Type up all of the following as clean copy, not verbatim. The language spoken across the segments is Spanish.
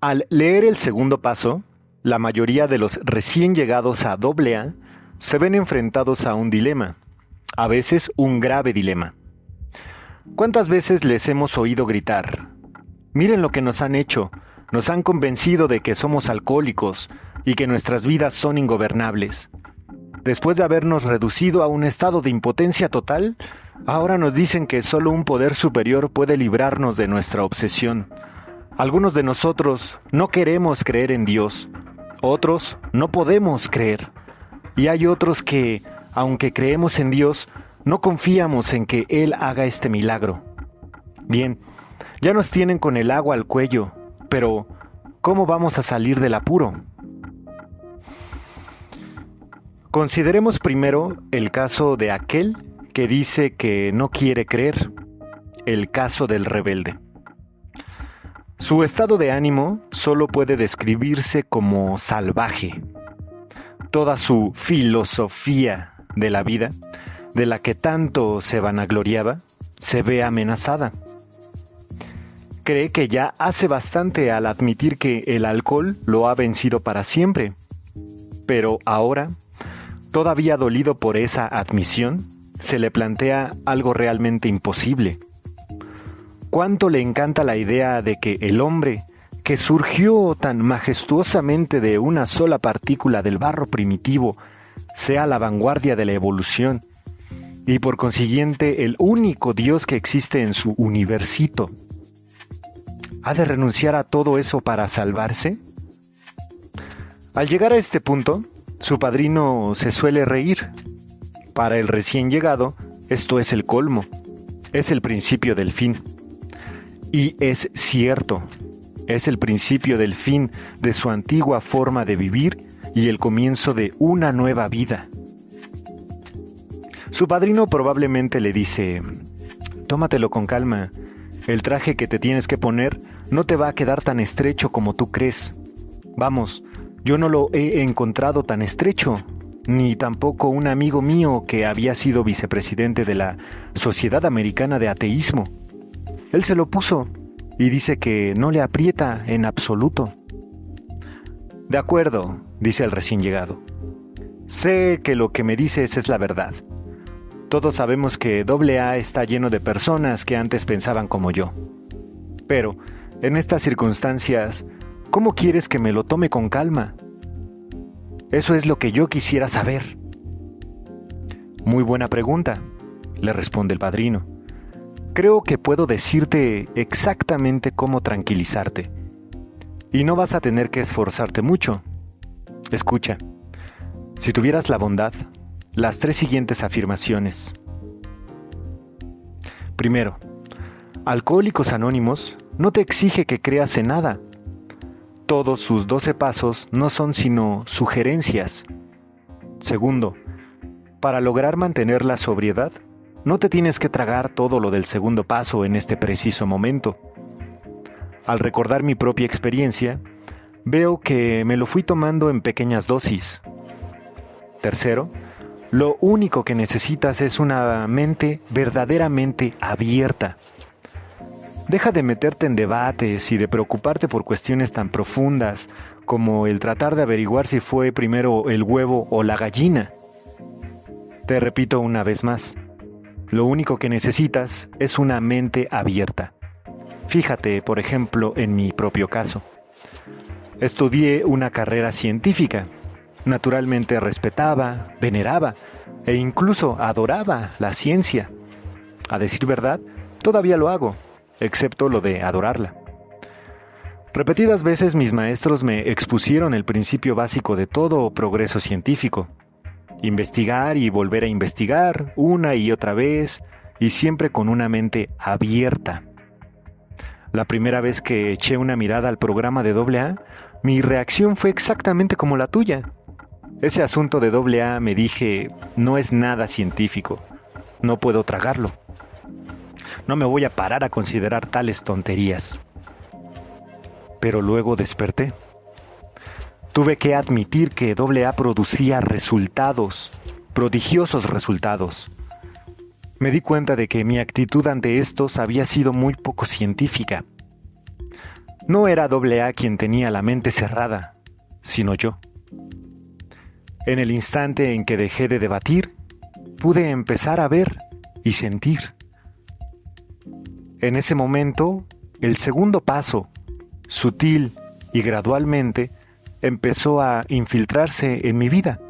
Al leer el segundo paso, la mayoría de los recién llegados a AA se ven enfrentados a un dilema, a veces un grave dilema. ¿Cuántas veces les hemos oído gritar? Miren lo que nos han hecho, nos han convencido de que somos alcohólicos y que nuestras vidas son ingobernables. Después de habernos reducido a un estado de impotencia total, ahora nos dicen que solo un poder superior puede librarnos de nuestra obsesión. Algunos de nosotros no queremos creer en Dios, otros no podemos creer. Y hay otros que, aunque creemos en Dios, no confiamos en que Él haga este milagro. Bien, ya nos tienen con el agua al cuello, pero ¿cómo vamos a salir del apuro? Consideremos primero el caso de aquel que dice que no quiere creer, el caso del rebelde. Su estado de ánimo solo puede describirse como salvaje. Toda su filosofía de la vida, de la que tanto se vanagloriaba, se ve amenazada. Cree que ya hace bastante al admitir que el alcohol lo ha vencido para siempre. Pero ahora, todavía dolido por esa admisión, se le plantea algo realmente imposible. ¿Cuánto le encanta la idea de que el hombre, que surgió tan majestuosamente de una sola partícula del barro primitivo, sea la vanguardia de la evolución y por consiguiente el único Dios que existe en su universito? ¿Ha de renunciar a todo eso para salvarse? Al llegar a este punto, su padrino se suele reír. Para el recién llegado, esto es el colmo, es el principio del fin. Y es cierto, es el principio del fin de su antigua forma de vivir y el comienzo de una nueva vida. Su padrino probablemente le dice: tómatelo con calma, el traje que te tienes que poner no te va a quedar tan estrecho como tú crees. Vamos, yo no lo he encontrado tan estrecho, ni tampoco un amigo mío que había sido vicepresidente de la Sociedad Americana de Ateísmo. Él se lo puso y dice que no le aprieta en absoluto. De acuerdo, dice el recién llegado. Sé que lo que me dices es la verdad. Todos sabemos que AA está lleno de personas que antes pensaban como yo. Pero, en estas circunstancias, ¿cómo quieres que me lo tome con calma? Eso es lo que yo quisiera saber. Muy buena pregunta, le responde el padrino. Creo que puedo decirte exactamente cómo tranquilizarte. Y no vas a tener que esforzarte mucho. Escucha, si tuvieras la bondad, las 3 siguientes afirmaciones. Primero, Alcohólicos Anónimos no te exige que creas en nada. Todos sus 12 pasos no son sino sugerencias. Segundo, para lograr mantener la sobriedad, no te tienes que tragar todo lo del segundo paso en este preciso momento. Al recordar mi propia experiencia, veo que me lo fui tomando en pequeñas dosis. Tercero, lo único que necesitas es una mente verdaderamente abierta. Deja de meterte en debates y de preocuparte por cuestiones tan profundas como el tratar de averiguar si fue primero el huevo o la gallina. Te repito una vez más, lo único que necesitas es una mente abierta. Fíjate, por ejemplo, en mi propio caso. Estudié una carrera científica. Naturalmente respetaba, veneraba e incluso adoraba la ciencia. A decir verdad, todavía lo hago, excepto lo de adorarla. Repetidas veces mis maestros me expusieron el principio básico de todo progreso científico. Investigar y volver a investigar una y otra vez, y siempre con una mente abierta. La primera vez que eché una mirada al programa de AA, mi reacción fue exactamente como la tuya. Ese asunto de AA, me dije, no es nada científico, no puedo tragarlo. No me voy a parar a considerar tales tonterías. Pero luego desperté. Tuve que admitir que AA producía resultados, prodigiosos resultados. Me di cuenta de que mi actitud ante estos había sido muy poco científica. No era AA quien tenía la mente cerrada, sino yo. En el instante en que dejé de debatir, pude empezar a ver y sentir. En ese momento, el segundo paso, sutil y gradualmente, empezó a infiltrarse en mi vida.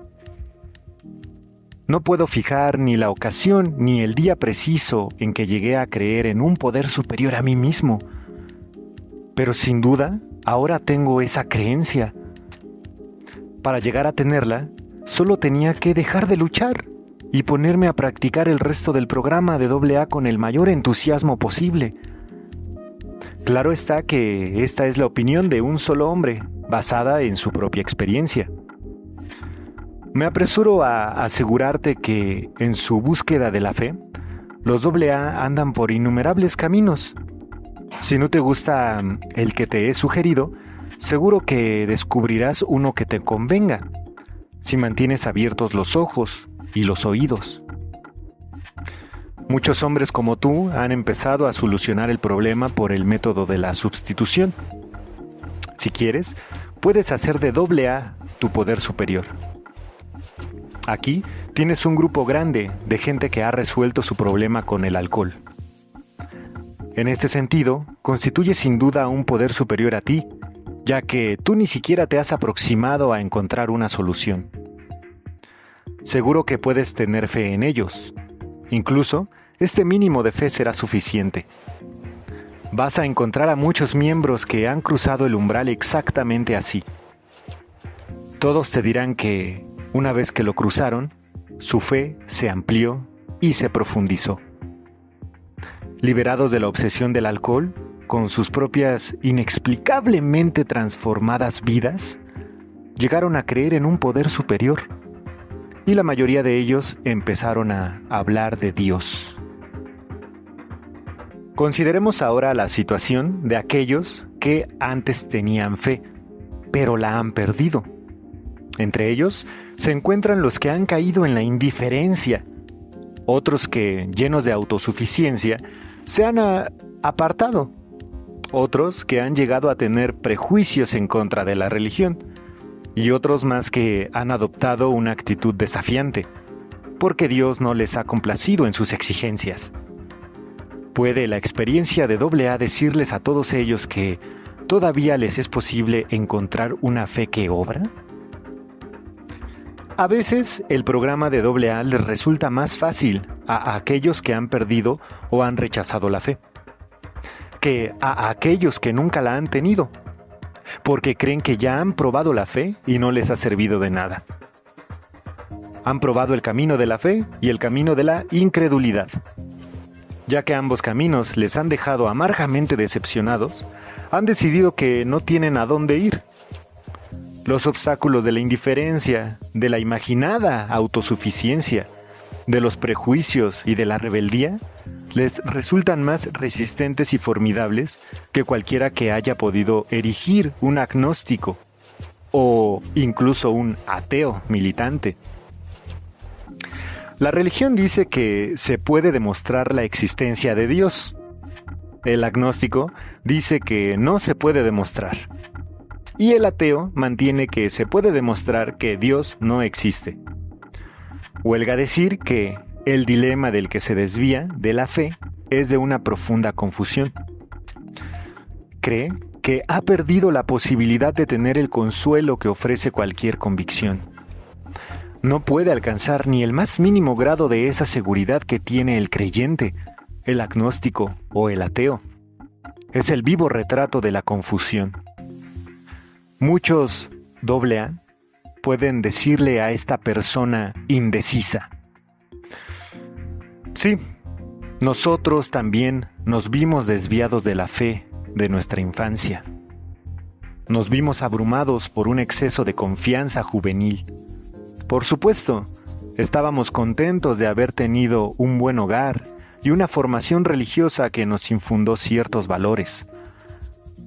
No puedo fijar ni la ocasión ni el día preciso en que llegué a creer en un poder superior a mí mismo, pero sin duda, ahora tengo esa creencia. Para llegar a tenerla, solo tenía que dejar de luchar y ponerme a practicar el resto del programa de AA con el mayor entusiasmo posible. Claro está que esta es la opinión de un solo hombre, basada en su propia experiencia. Me apresuro a asegurarte que, en su búsqueda de la fe, los AA andan por innumerables caminos. Si no te gusta el que te he sugerido, seguro que descubrirás uno que te convenga, si mantienes abiertos los ojos y los oídos. Muchos hombres como tú han empezado a solucionar el problema por el método de la sustitución. Si quieres, puedes hacer de AA tu poder superior. Aquí tienes un grupo grande de gente que ha resuelto su problema con el alcohol. En este sentido, constituye sin duda un poder superior a ti, ya que tú ni siquiera te has aproximado a encontrar una solución. Seguro que puedes tener fe en ellos. Incluso, este mínimo de fe será suficiente. Vas a encontrar a muchos miembros que han cruzado el umbral exactamente así. Todos te dirán que, una vez que lo cruzaron, su fe se amplió y se profundizó. Liberados de la obsesión del alcohol, con sus propias inexplicablemente transformadas vidas, llegaron a creer en un poder superior, y la mayoría de ellos empezaron a hablar de Dios. Consideremos ahora la situación de aquellos que antes tenían fe, pero la han perdido. Entre ellos se encuentran los que han caído en la indiferencia, otros que, llenos de autosuficiencia, se han apartado, otros que han llegado a tener prejuicios en contra de la religión, y otros más que han adoptado una actitud desafiante, porque Dios no les ha complacido en sus exigencias. ¿Puede la experiencia de AA decirles a todos ellos que todavía les es posible encontrar una fe que obra? A veces el programa de AA les resulta más fácil a aquellos que han perdido o han rechazado la fe que a aquellos que nunca la han tenido, porque creen que ya han probado la fe y no les ha servido de nada. Han probado el camino de la fe y el camino de la incredulidad. Ya que ambos caminos les han dejado amargamente decepcionados, han decidido que no tienen a dónde ir. Los obstáculos de la indiferencia, de la imaginada autosuficiencia, de los prejuicios y de la rebeldía, les resultan más resistentes y formidables que cualquiera que haya podido erigir un agnóstico o incluso un ateo militante. La religión dice que se puede demostrar la existencia de Dios. El agnóstico dice que no se puede demostrar. Y el ateo mantiene que se puede demostrar que Dios no existe. Huelga decir que el dilema del que se desvía de la fe es de una profunda confusión. Cree que ha perdido la posibilidad de tener el consuelo que ofrece cualquier convicción. No puede alcanzar ni el más mínimo grado de esa seguridad que tiene el creyente, el agnóstico o el ateo. Es el vivo retrato de la confusión. Muchos AA pueden decirle a esta persona indecisa: sí, nosotros también nos vimos desviados de la fe de nuestra infancia. Nos vimos abrumados por un exceso de confianza juvenil. Por supuesto, estábamos contentos de haber tenido un buen hogar y una formación religiosa que nos infundó ciertos valores.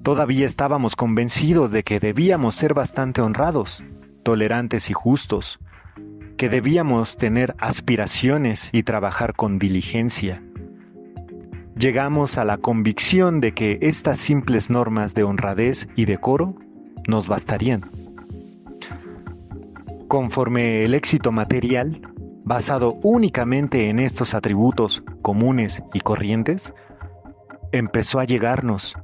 Todavía estábamos convencidos de que debíamos ser bastante honrados, tolerantes y justos, que debíamos tener aspiraciones y trabajar con diligencia. llegamos a la convicción de que estas simples normas de honradez y decoro nos bastarían. Conforme el éxito material, basado únicamente en estos atributos comunes y corrientes, empezó a llegarnos.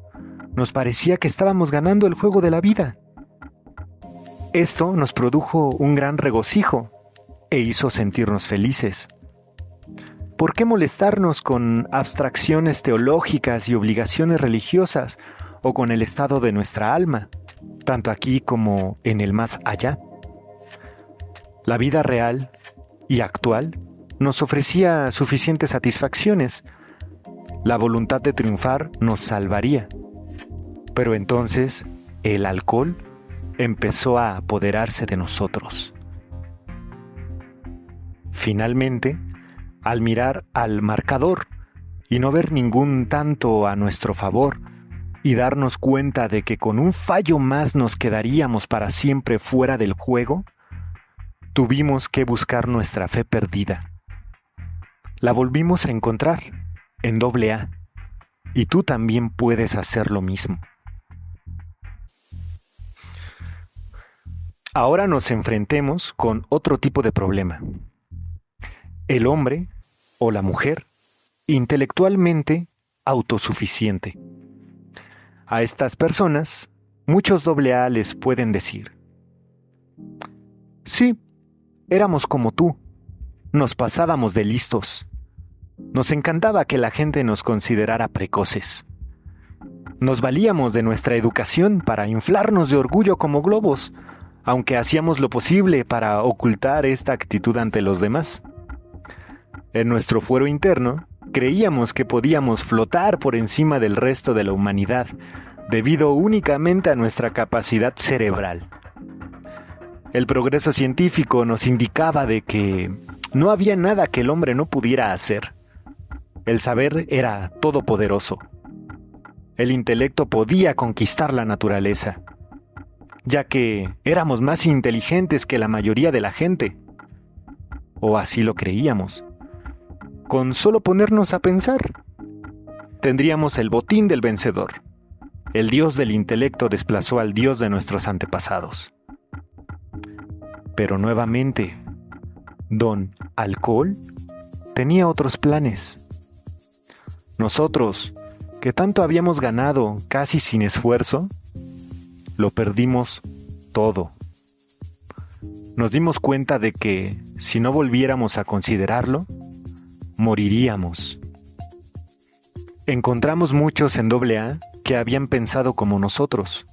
Nos parecía que estábamos ganando el juego de la vida. Esto nos produjo un gran regocijo e hizo sentirnos felices. ¿Por qué molestarnos con abstracciones teológicas y obligaciones religiosas o con el estado de nuestra alma, tanto aquí como en el más allá? La vida real y actual nos ofrecía suficientes satisfacciones. La voluntad de triunfar nos salvaría. Pero entonces el alcohol empezó a apoderarse de nosotros. Finalmente, al mirar al marcador y no ver ningún tanto a nuestro favor y darnos cuenta de que con un fallo más nos quedaríamos para siempre fuera del juego, tuvimos que buscar nuestra fe perdida. La volvimos a encontrar en AA, y tú también puedes hacer lo mismo. Ahora nos enfrentemos con otro tipo de problema. El hombre o la mujer intelectualmente autosuficiente. A estas personas, muchos AA les pueden decir: sí, éramos como tú, nos pasábamos de listos. Nos encantaba que la gente nos considerara precoces. Nos valíamos de nuestra educación para inflarnos de orgullo como globos, aunque hacíamos lo posible para ocultar esta actitud ante los demás. En nuestro fuero interno, creíamos que podíamos flotar por encima del resto de la humanidad, debido únicamente a nuestra capacidad cerebral. El progreso científico nos indicaba de que no había nada que el hombre no pudiera hacer. El saber era todopoderoso. El intelecto podía conquistar la naturaleza, ya que éramos más inteligentes que la mayoría de la gente. O así lo creíamos. Con solo ponernos a pensar, tendríamos el botín del vencedor. El dios del intelecto desplazó al dios de nuestros antepasados. Pero nuevamente, Don Alcohol tenía otros planes. Nosotros, que tanto habíamos ganado casi sin esfuerzo, lo perdimos todo. Nos dimos cuenta de que, si no volviéramos a considerarlo, moriríamos. Encontramos muchos en AA que habían pensado como nosotros.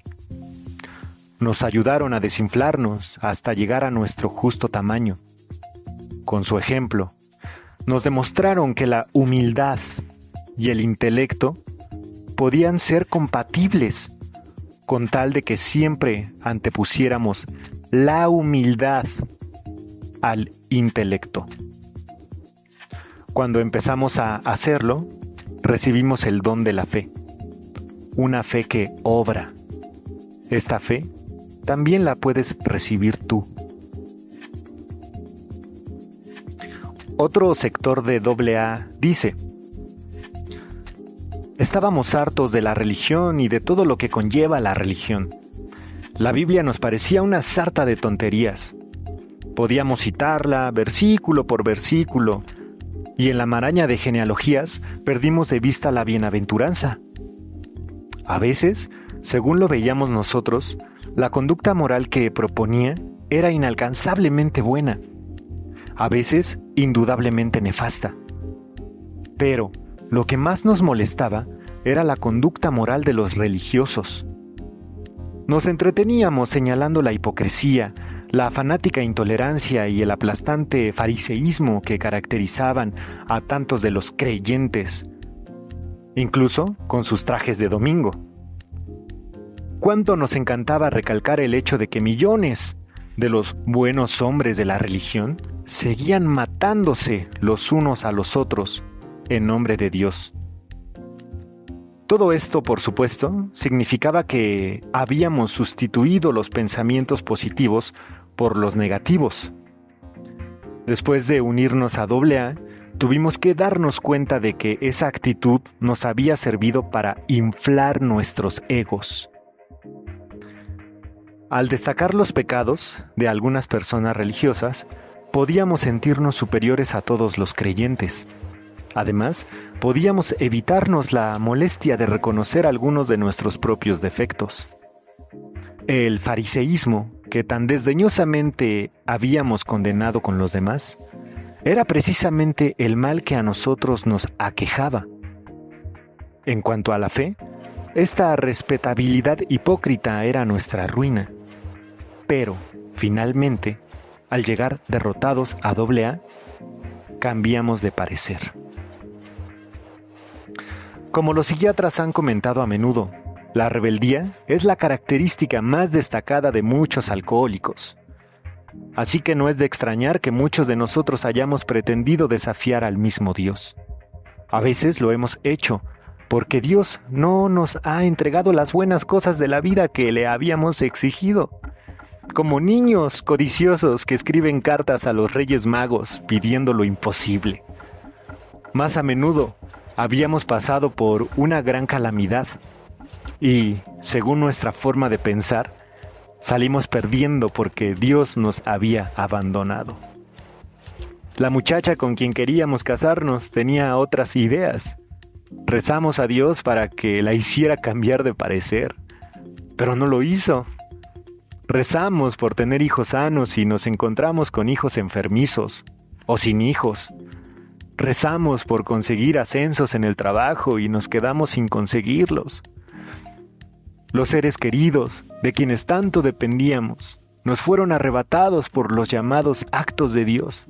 Nos ayudaron a desinflarnos hasta llegar a nuestro justo tamaño. Con su ejemplo, nos demostraron que la humildad y el intelecto podían ser compatibles, con tal de que siempre antepusiéramos la humildad al intelecto. Cuando empezamos a hacerlo, recibimos el don de la fe, una fe que obra. Esta fe también la puedes recibir tú. Otro sector de AA dice: estábamos hartos de la religión y de todo lo que conlleva la religión. La Biblia nos parecía una sarta de tonterías. Podíamos citarla versículo por versículo, y en la maraña de genealogías perdimos de vista la bienaventuranza. A veces, según lo veíamos nosotros, la conducta moral que proponía era inalcanzablemente buena, a veces indudablemente nefasta. Pero lo que más nos molestaba era la conducta moral de los religiosos. Nos entreteníamos señalando la hipocresía, la fanática intolerancia y el aplastante fariseísmo que caracterizaban a tantos de los creyentes, incluso con sus trajes de domingo. Cuánto nos encantaba recalcar el hecho de que millones de los buenos hombres de la religión seguían matándose los unos a los otros en nombre de Dios. Todo esto, por supuesto, significaba que habíamos sustituido los pensamientos positivos por los negativos. Después de unirnos a AA, tuvimos que darnos cuenta de que esa actitud nos había servido para inflar nuestros egos. Al destacar los pecados de algunas personas religiosas, podíamos sentirnos superiores a todos los creyentes. Además, podíamos evitarnos la molestia de reconocer algunos de nuestros propios defectos. El fariseísmo, que tan desdeñosamente habíamos condenado con los demás, era precisamente el mal que a nosotros nos aquejaba. En cuanto a la fe, esta respetabilidad hipócrita era nuestra ruina. Pero, finalmente, al llegar derrotados a AA, cambiamos de parecer. Como los psiquiatras han comentado a menudo, la rebeldía es la característica más destacada de muchos alcohólicos. Así que no es de extrañar que muchos de nosotros hayamos pretendido desafiar al mismo Dios. A veces lo hemos hecho porque Dios no nos ha entregado las buenas cosas de la vida que le habíamos exigido. Como niños codiciosos que escriben cartas a los Reyes Magos pidiendo lo imposible. Más a menudo, habíamos pasado por una gran calamidad y, según nuestra forma de pensar, salimos perdiendo porque Dios nos había abandonado. La muchacha con quien queríamos casarnos tenía otras ideas. Rezamos a Dios para que la hiciera cambiar de parecer, pero no lo hizo. Rezamos por tener hijos sanos y nos encontramos con hijos enfermizos o sin hijos. Rezamos por conseguir ascensos en el trabajo y nos quedamos sin conseguirlos. Los seres queridos, de quienes tanto dependíamos, nos fueron arrebatados por los llamados actos de Dios.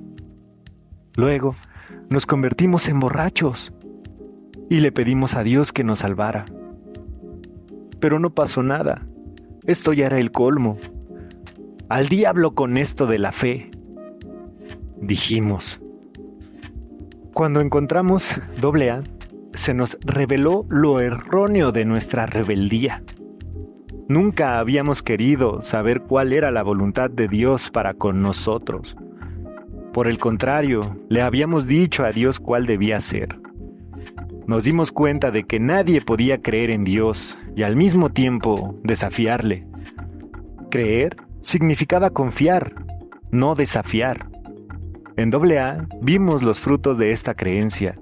Luego, nos convertimos en borrachos y le pedimos a Dios que nos salvara. Pero no pasó nada. Esto ya era el colmo. Al diablo con esto de la fe, dijimos. Cuando encontramos AA, se nos reveló lo erróneo de nuestra rebeldía. Nunca habíamos querido saber cuál era la voluntad de Dios para con nosotros. Por el contrario, le habíamos dicho a Dios cuál debía ser. Nos dimos cuenta de que nadie podía creer en Dios y al mismo tiempo desafiarle. Creer significaba confiar, no desafiar. En AA vimos los frutos de esta creencia,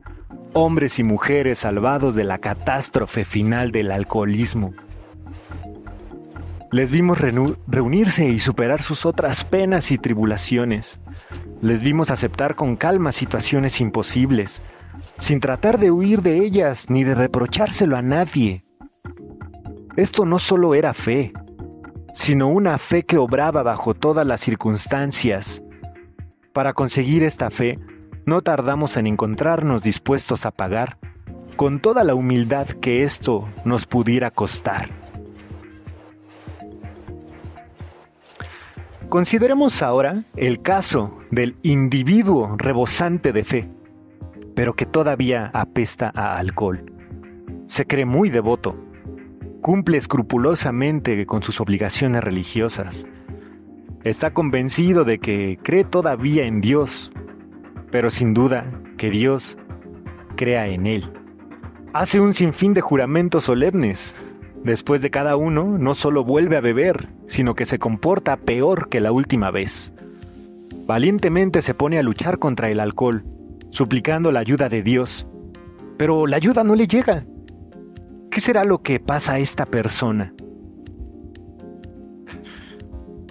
hombres y mujeres salvados de la catástrofe final del alcoholismo. Les vimos reunirse y superar sus otras penas y tribulaciones. Les vimos aceptar con calma situaciones imposibles, sin tratar de huir de ellas ni de reprochárselo a nadie. Esto no solo era fe, sino una fe que obraba bajo todas las circunstancias. Para conseguir esta fe, no tardamos en encontrarnos dispuestos a pagar, con toda la humildad que esto nos pudiera costar. Consideremos ahora el caso del individuo rebosante de fe, pero que todavía apesta a alcohol. Se cree muy devoto, cumple escrupulosamente con sus obligaciones religiosas, está convencido de que cree todavía en Dios, pero sin duda que Dios crea en él. Hace un sinfín de juramentos solemnes. Después de cada uno, no solo vuelve a beber, sino que se comporta peor que la última vez. Valientemente se pone a luchar contra el alcohol, suplicando la ayuda de Dios. Pero la ayuda no le llega. ¿Qué será lo que pasa a esta persona?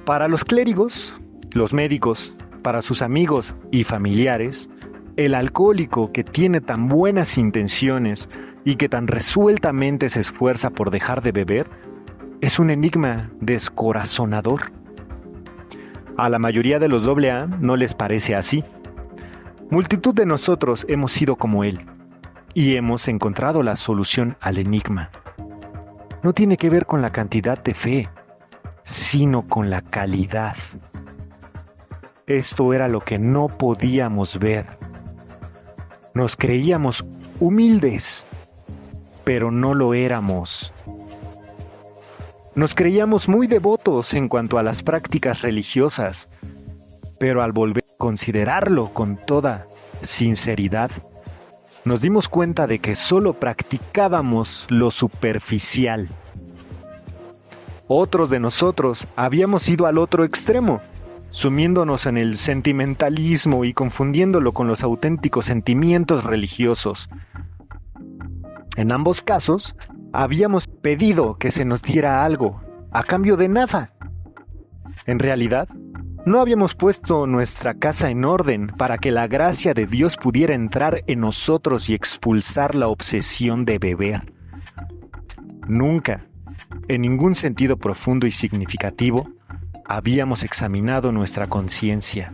Para los clérigos, los médicos, para sus amigos y familiares, el alcohólico que tiene tan buenas intenciones y que tan resueltamente se esfuerza por dejar de beber, es un enigma descorazonador. A la mayoría de los AA no les parece así. Multitud de nosotros hemos sido como él y hemos encontrado la solución al enigma. No tiene que ver con la cantidad de fe, sino con la calidad. Esto era lo que no podíamos ver. Nos creíamos humildes, pero no lo éramos. Nos creíamos muy devotos en cuanto a las prácticas religiosas, pero al volver a considerarlo con toda sinceridad, nos dimos cuenta de que solo practicábamos lo superficial. Otros de nosotros habíamos ido al otro extremo, sumiéndonos en el sentimentalismo y confundiéndolo con los auténticos sentimientos religiosos. En ambos casos, habíamos pedido que se nos diera algo, a cambio de nada. En realidad, no habíamos puesto nuestra casa en orden para que la gracia de Dios pudiera entrar en nosotros y expulsar la obsesión de beber. Nunca, en ningún sentido profundo y significativo, habíamos examinado nuestra conciencia,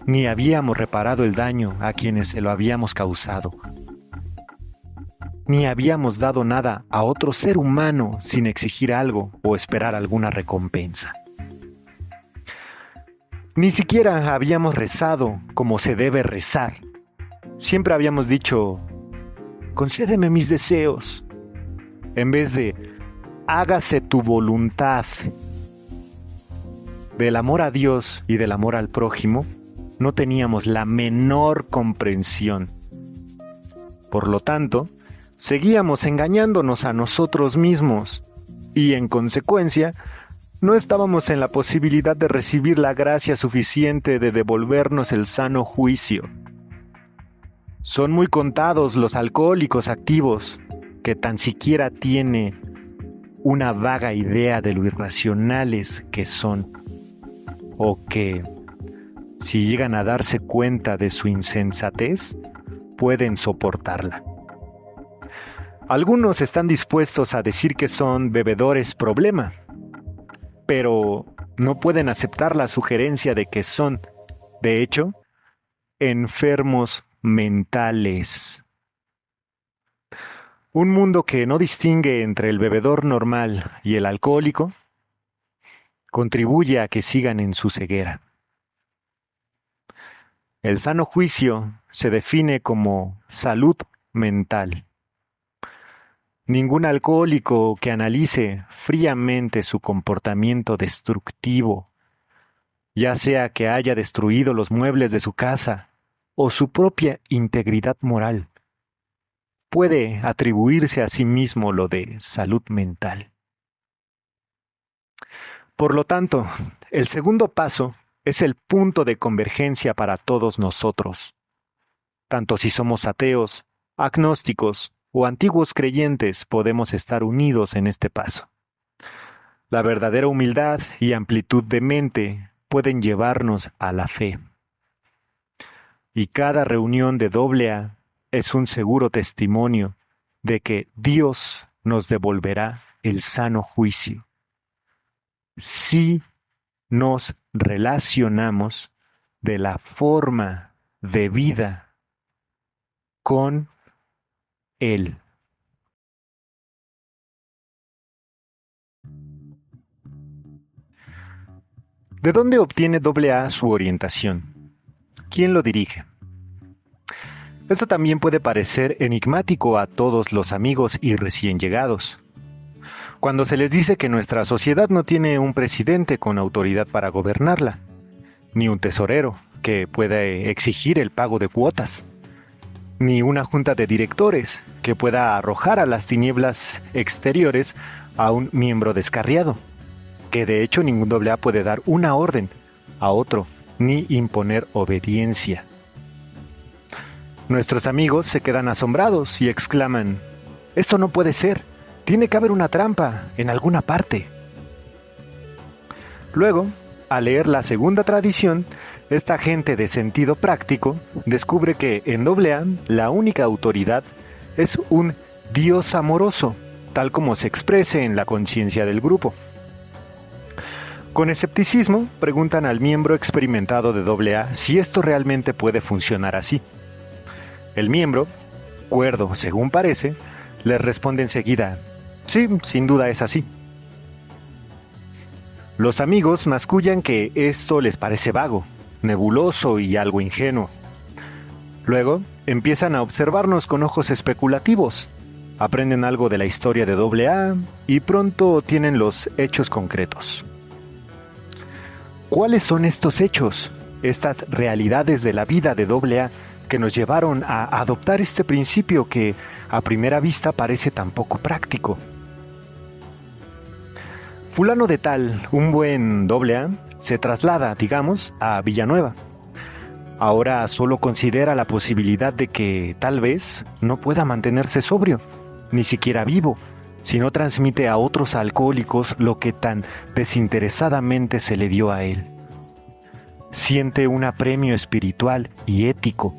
ni habíamos reparado el daño a quienes se lo habíamos causado, ni habíamos dado nada a otro ser humano sin exigir algo o esperar alguna recompensa. Ni siquiera habíamos rezado como se debe rezar. Siempre habíamos dicho, concédeme mis deseos, en vez de, hágase tu voluntad. Del amor a Dios y del amor al prójimo, no teníamos la menor comprensión. Por lo tanto, seguíamos engañándonos a nosotros mismos y, en consecuencia, no estábamos en la posibilidad de recibir la gracia suficiente de devolvernos el sano juicio. Son muy contados los alcohólicos activos que tan siquiera tienen una vaga idea de lo irracionales que son, o que, si llegan a darse cuenta de su insensatez, pueden soportarla. Algunos están dispuestos a decir que son bebedores problema, pero no pueden aceptar la sugerencia de que son, de hecho, enfermos mentales. Un mundo que no distingue entre el bebedor normal y el alcohólico contribuye a que sigan en su ceguera. El sano juicio se define como salud mental. Ningún alcohólico que analice fríamente su comportamiento destructivo, ya sea que haya destruido los muebles de su casa o su propia integridad moral, puede atribuirse a sí mismo lo de salud mental. Por lo tanto, el segundo paso es el punto de convergencia para todos nosotros, tanto si somos ateos, agnósticos o antiguos creyentes, podemos estar unidos en este paso. La verdadera humildad y amplitud de mente pueden llevarnos a la fe. Y cada reunión de AA es un seguro testimonio de que Dios nos devolverá el sano juicio si nos relacionamos de la forma debida con Él. ¿De dónde obtiene AA su orientación? ¿Quién lo dirige? Esto también puede parecer enigmático a todos los amigos y recién llegados. Cuando se les dice que nuestra sociedad no tiene un presidente con autoridad para gobernarla, ni un tesorero que pueda exigir el pago de cuotas, ni una junta de directores que pueda arrojar a las tinieblas exteriores a un miembro descarriado, que de hecho ningún AA puede dar una orden a otro, ni imponer obediencia. Nuestros amigos se quedan asombrados y exclaman, «Esto no puede ser, tiene que haber una trampa en alguna parte». Luego, al leer la segunda tradición, esta gente de sentido práctico descubre que en AA la única autoridad es un Dios amoroso, tal como se exprese en la conciencia del grupo. Con escepticismo, preguntan al miembro experimentado de AA si esto realmente puede funcionar así. El miembro, cuerdo según parece, les responde enseguida, sí, sin duda es así. Los amigos mascullan que esto les parece vago, nebuloso y algo ingenuo. Luego, empiezan a observarnos con ojos especulativos, aprenden algo de la historia de AA y pronto tienen los hechos concretos. ¿Cuáles son estos hechos, estas realidades de la vida de AA que nos llevaron a adoptar este principio que a primera vista parece tan poco práctico. Fulano de tal, un buen AA, se traslada, digamos, a Villanueva. Ahora solo considera la posibilidad de que tal vez no pueda mantenerse sobrio, ni siquiera vivo, si no transmite a otros alcohólicos lo que tan desinteresadamente se le dio a él. Siente un apremio espiritual y ético,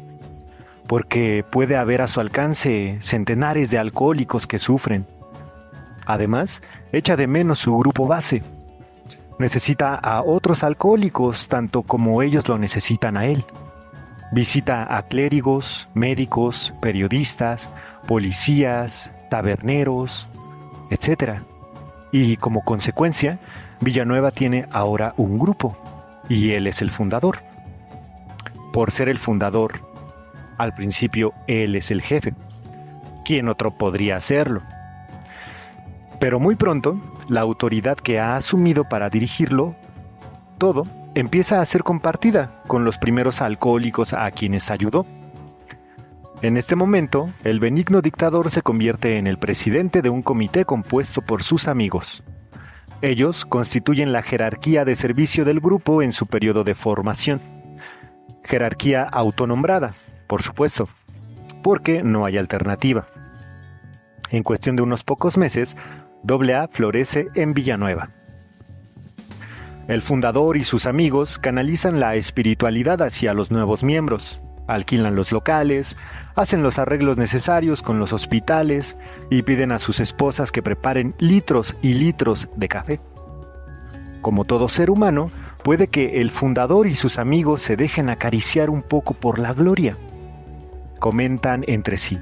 porque puede haber a su alcance centenares de alcohólicos que sufren. Además, echa de menos su grupo base. Necesita a otros alcohólicos tanto como ellos lo necesitan a él. Visita a clérigos, médicos, periodistas, policías, taberneros, etc. Y como consecuencia, Villanueva tiene ahora un grupo, y él es el fundador. Por ser el fundador, al principio él es el jefe. ¿Quién otro podría hacerlo? Pero muy pronto, la autoridad que ha asumido para dirigirlo todo empieza a ser compartida con los primeros alcohólicos a quienes ayudó. En este momento, el benigno dictador se convierte en el presidente de un comité compuesto por sus amigos. Ellos constituyen la jerarquía de servicio del grupo en su periodo de formación. Jerarquía autonombrada, por supuesto, porque no hay alternativa. En cuestión de unos pocos meses, AA florece en Villanueva. El fundador y sus amigos canalizan la espiritualidad hacia los nuevos miembros, alquilan los locales, hacen los arreglos necesarios con los hospitales y piden a sus esposas que preparen litros y litros de café. Como todo ser humano, puede que el fundador y sus amigos se dejen acariciar un poco por la gloria. Comentan entre sí: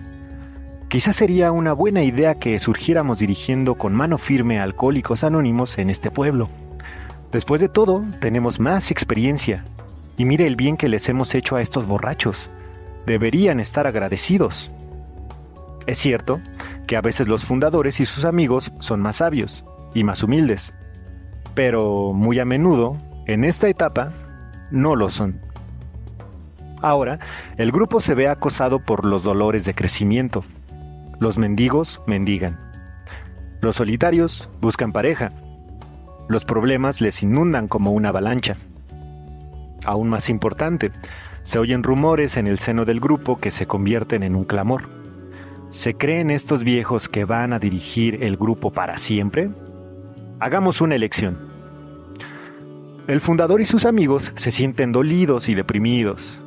quizás sería una buena idea que surgiéramos dirigiendo con mano firme a Alcohólicos Anónimos en este pueblo. Después de todo, tenemos más experiencia. Y mire el bien que les hemos hecho a estos borrachos. Deberían estar agradecidos. Es cierto que a veces los fundadores y sus amigos son más sabios y más humildes. Pero muy a menudo, en esta etapa, no lo son. Ahora, el grupo se ve acosado por los dolores de crecimiento. Los mendigos mendigan. Los solitarios buscan pareja. Los problemas les inundan como una avalancha. Aún más importante, se oyen rumores en el seno del grupo que se convierten en un clamor. ¿Se creen estos viejos que van a dirigir el grupo para siempre? Hagamos una elección. El fundador y sus amigos se sienten dolidos y deprimidos.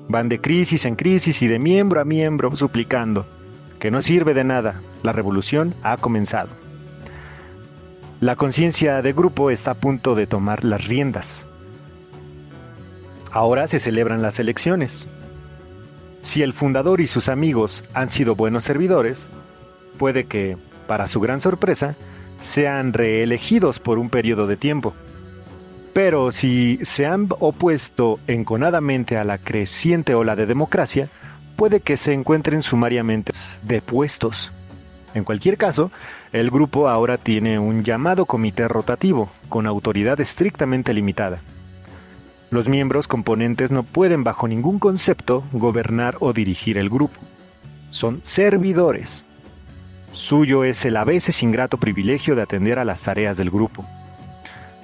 Van de crisis en crisis y de miembro a miembro suplicando: que no sirve de nada, la revolución ha comenzado. La conciencia de grupo está a punto de tomar las riendas. Ahora se celebran las elecciones. Si el fundador y sus amigos han sido buenos servidores, puede que, para su gran sorpresa, sean reelegidos por un periodo de tiempo. Pero si se han opuesto enconadamente a la creciente ola de democracia, puede que se encuentren sumariamente depuestos. En cualquier caso, el grupo ahora tiene un llamado comité rotativo, con autoridad estrictamente limitada. Los miembros componentes no pueden bajo ningún concepto gobernar o dirigir el grupo. Son servidores. Suyo es el a veces ingrato privilegio de atender a las tareas del grupo.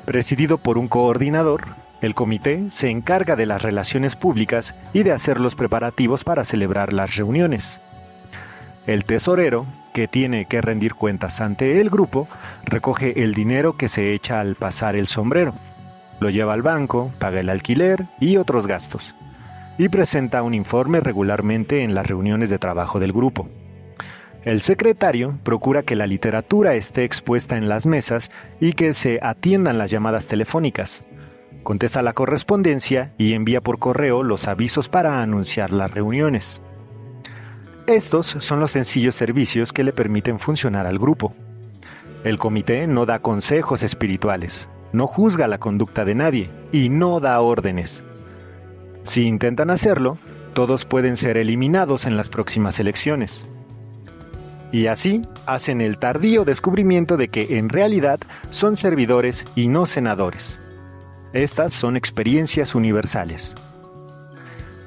Presidido por un coordinador, el comité se encarga de las relaciones públicas y de hacer los preparativos para celebrar las reuniones. El tesorero, que tiene que rendir cuentas ante el grupo, recoge el dinero que se echa al pasar el sombrero, lo lleva al banco, paga el alquiler y otros gastos, y presenta un informe regularmente en las reuniones de trabajo del grupo. El secretario procura que la literatura esté expuesta en las mesas y que se atiendan las llamadas telefónicas. Contesta la correspondencia y envía por correo los avisos para anunciar las reuniones. Estos son los sencillos servicios que le permiten funcionar al grupo. El comité no da consejos espirituales, no juzga la conducta de nadie y no da órdenes. Si intentan hacerlo, todos pueden ser eliminados en las próximas elecciones. Y así hacen el tardío descubrimiento de que en realidad son servidores y no senadores. Estas son experiencias universales.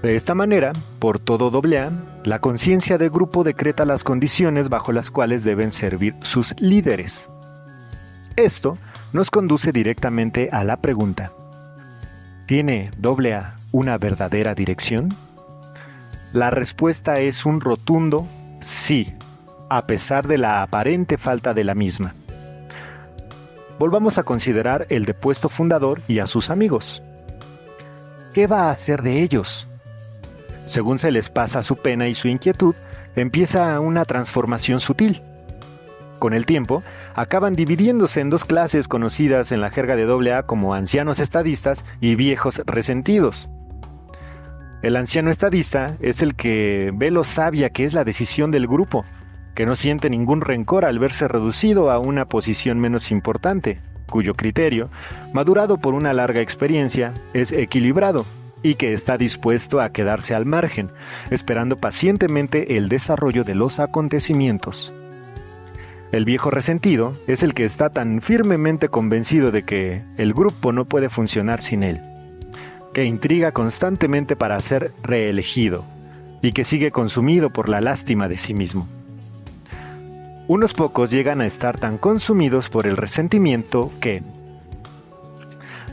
De esta manera, por todo AA, la conciencia de grupo decreta las condiciones bajo las cuales deben servir sus líderes. Esto nos conduce directamente a la pregunta: ¿tiene AA una verdadera dirección? La respuesta es un rotundo sí, a pesar de la aparente falta de la misma. Volvamos a considerar el depuesto fundador y a sus amigos. ¿Qué va a hacer de ellos? Según se les pasa su pena y su inquietud, empieza una transformación sutil. Con el tiempo, acaban dividiéndose en dos clases conocidas en la jerga de AA como ancianos estadistas y viejos resentidos. El anciano estadista es el que ve lo sabia que es la decisión del grupo, que no siente ningún rencor al verse reducido a una posición menos importante, cuyo criterio, madurado por una larga experiencia, es equilibrado y que está dispuesto a quedarse al margen, esperando pacientemente el desarrollo de los acontecimientos. El viejo resentido es el que está tan firmemente convencido de que el grupo no puede funcionar sin él, que intriga constantemente para ser reelegido y que sigue consumido por la lástima de sí mismo. Unos pocos llegan a estar tan consumidos por el resentimiento que,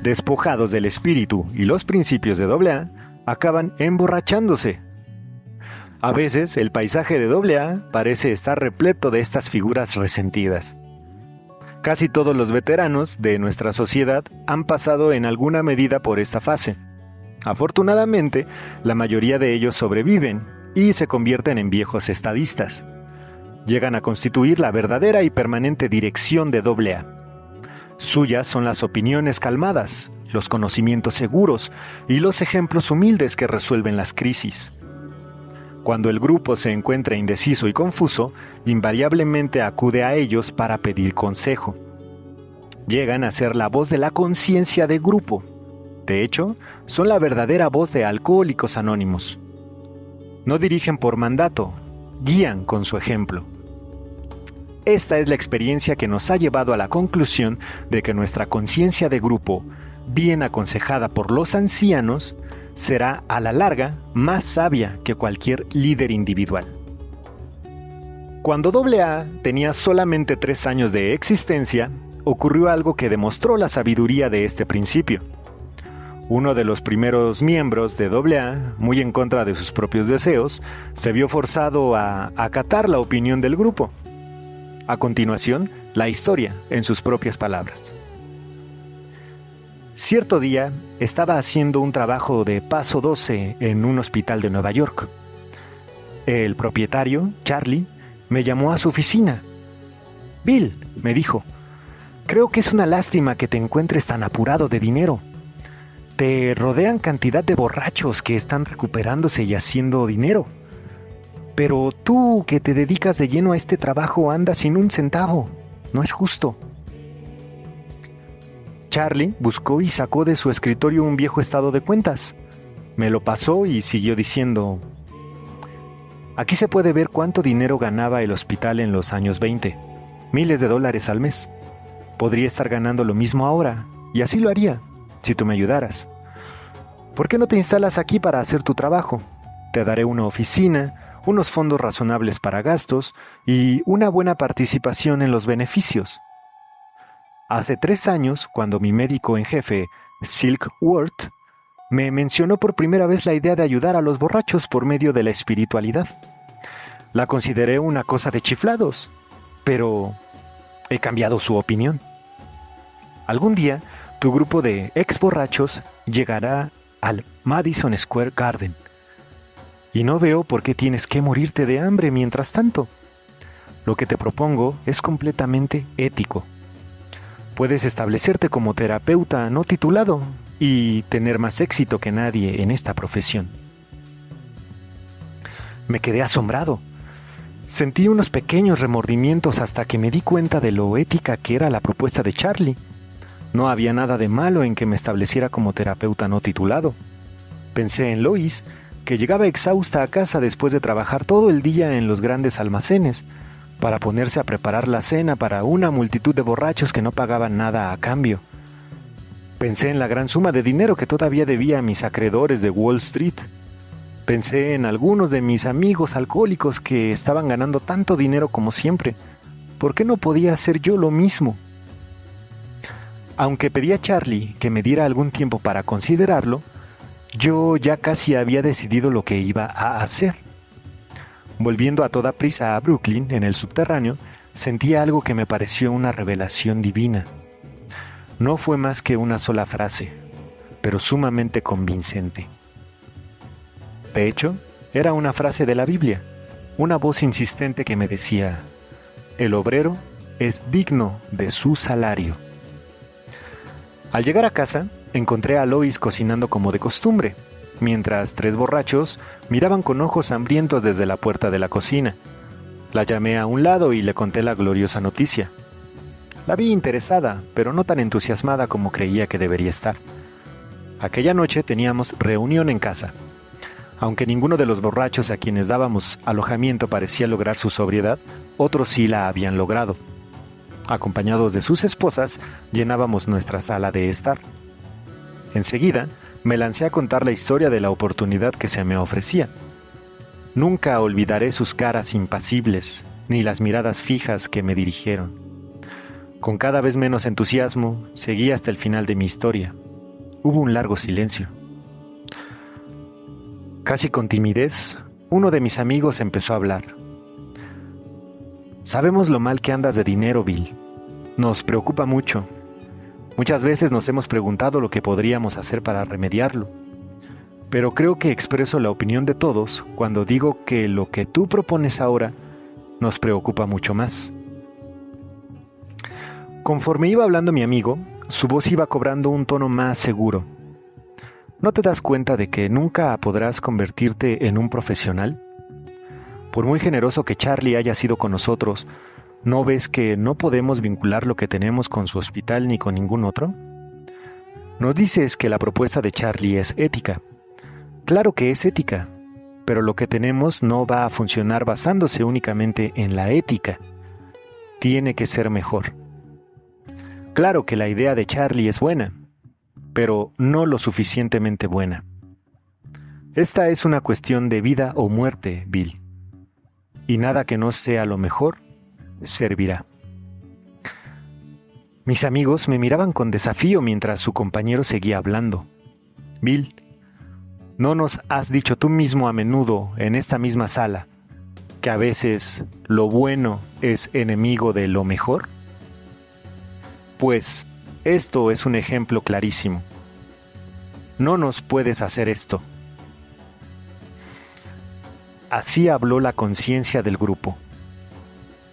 despojados del espíritu y los principios de AA, acaban emborrachándose. A veces el paisaje de AA parece estar repleto de estas figuras resentidas. Casi todos los veteranos de nuestra sociedad han pasado en alguna medida por esta fase. Afortunadamente, la mayoría de ellos sobreviven y se convierten en viejos estadistas. Llegan a constituir la verdadera y permanente dirección de AA. Suyas son las opiniones calmadas, los conocimientos seguros y los ejemplos humildes que resuelven las crisis. Cuando el grupo se encuentra indeciso y confuso, invariablemente acude a ellos para pedir consejo. Llegan a ser la voz de la conciencia de grupo. De hecho, son la verdadera voz de Alcohólicos Anónimos. No dirigen por mandato, guían con su ejemplo. Esta es la experiencia que nos ha llevado a la conclusión de que nuestra conciencia de grupo, bien aconsejada por los ancianos, será a la larga más sabia que cualquier líder individual. Cuando AA tenía solamente 3 años de existencia, ocurrió algo que demostró la sabiduría de este principio. Uno de los primeros miembros de AA, muy en contra de sus propios deseos, se vio forzado a acatar la opinión del grupo. A continuación, la historia en sus propias palabras. Cierto día, estaba haciendo un trabajo de paso 12 en un hospital de Nueva York. El propietario, Charlie, me llamó a su oficina. «Bill», me dijo, «creo que es una lástima que te encuentres tan apurado de dinero. Te rodean cantidad de borrachos que están recuperándose y haciendo dinero. Pero tú, que te dedicas de lleno a este trabajo, andas sin un centavo. No es justo». Charlie buscó y sacó de su escritorio un viejo estado de cuentas. Me lo pasó y siguió diciendo: «Aquí se puede ver cuánto dinero ganaba el hospital en los años 20. Miles de dólares al mes. Podría estar ganando lo mismo ahora, y así lo haría, si tú me ayudaras. ¿Por qué no te instalas aquí para hacer tu trabajo? Te daré una oficina, unos fondos razonables para gastos y una buena participación en los beneficios». Hace 3 años, cuando mi médico en jefe, Silk Worth, me mencionó por primera vez la idea de ayudar a los borrachos por medio de la espiritualidad. La consideré una cosa de chiflados, pero he cambiado su opinión. Algún día, tu grupo de ex borrachos llegará al Madison Square Garden. Y no veo por qué tienes que morirte de hambre mientras tanto. Lo que te propongo es completamente ético. Puedes establecerte como terapeuta no titulado y tener más éxito que nadie en esta profesión. Me quedé asombrado. Sentí unos pequeños remordimientos hasta que me di cuenta de lo ética que era la propuesta de Charlie. No había nada de malo en que me estableciera como terapeuta no titulado. Pensé en Lois, que llegaba exhausta a casa después de trabajar todo el día en los grandes almacenes, para ponerse a preparar la cena para una multitud de borrachos que no pagaban nada a cambio. Pensé en la gran suma de dinero que todavía debía a mis acreedores de Wall Street. Pensé en algunos de mis amigos alcohólicos que estaban ganando tanto dinero como siempre. ¿Por qué no podía hacer yo lo mismo? Aunque pedí a Charlie que me diera algún tiempo para considerarlo, yo ya casi había decidido lo que iba a hacer. Volviendo a toda prisa a Brooklyn, en el subterráneo, sentí algo que me pareció una revelación divina. No fue más que una sola frase, pero sumamente convincente. De hecho, era una frase de la Biblia, una voz insistente que me decía: el obrero es digno de su salario. Al llegar a casa, encontré a Lois cocinando como de costumbre, mientras 3 borrachos miraban con ojos hambrientos desde la puerta de la cocina. La llamé a un lado y le conté la gloriosa noticia. La vi interesada, pero no tan entusiasmada como creía que debería estar. Aquella noche teníamos reunión en casa. Aunque ninguno de los borrachos a quienes dábamos alojamiento parecía lograr su sobriedad, otros sí la habían logrado. Acompañados de sus esposas, llenábamos nuestra sala de estar. Enseguida, me lancé a contar la historia de la oportunidad que se me ofrecía. Nunca olvidaré sus caras impasibles, ni las miradas fijas que me dirigieron. Con cada vez menos entusiasmo, seguí hasta el final de mi historia. Hubo un largo silencio. Casi con timidez, uno de mis amigos empezó a hablar. Sabemos lo mal que andas de dinero, Bill. Nos preocupa mucho. Muchas veces nos hemos preguntado lo que podríamos hacer para remediarlo. Pero creo que expreso la opinión de todos cuando digo que lo que tú propones ahora nos preocupa mucho más. Conforme iba hablando mi amigo, su voz iba cobrando un tono más seguro. ¿No te das cuenta de que nunca podrás convertirte en un profesional? Por muy generoso que Charlie haya sido con nosotros, ¿no ves que no podemos vincular lo que tenemos con su hospital ni con ningún otro? Nos dices que la propuesta de Charlie es ética. Claro que es ética, pero lo que tenemos no va a funcionar basándose únicamente en la ética. Tiene que ser mejor. Claro que la idea de Charlie es buena, pero no lo suficientemente buena. Esta es una cuestión de vida o muerte, Bill. Y nada que no sea lo mejor servirá. Mis amigos me miraban con desafío mientras su compañero seguía hablando. Bill, ¿no nos has dicho tú mismo a menudo en esta misma sala que a veces lo bueno es enemigo de lo mejor? Pues esto es un ejemplo clarísimo. No nos puedes hacer esto. Así habló la conciencia del grupo.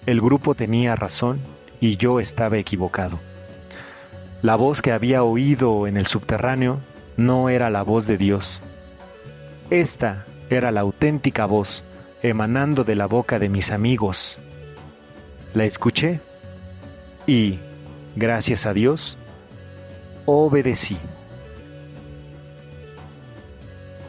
El grupo tenía razón y yo estaba equivocado. La voz que había oído en el subterráneo no era la voz de Dios. Esta era la auténtica voz emanando de la boca de mis amigos. La escuché y, gracias a Dios, obedecí.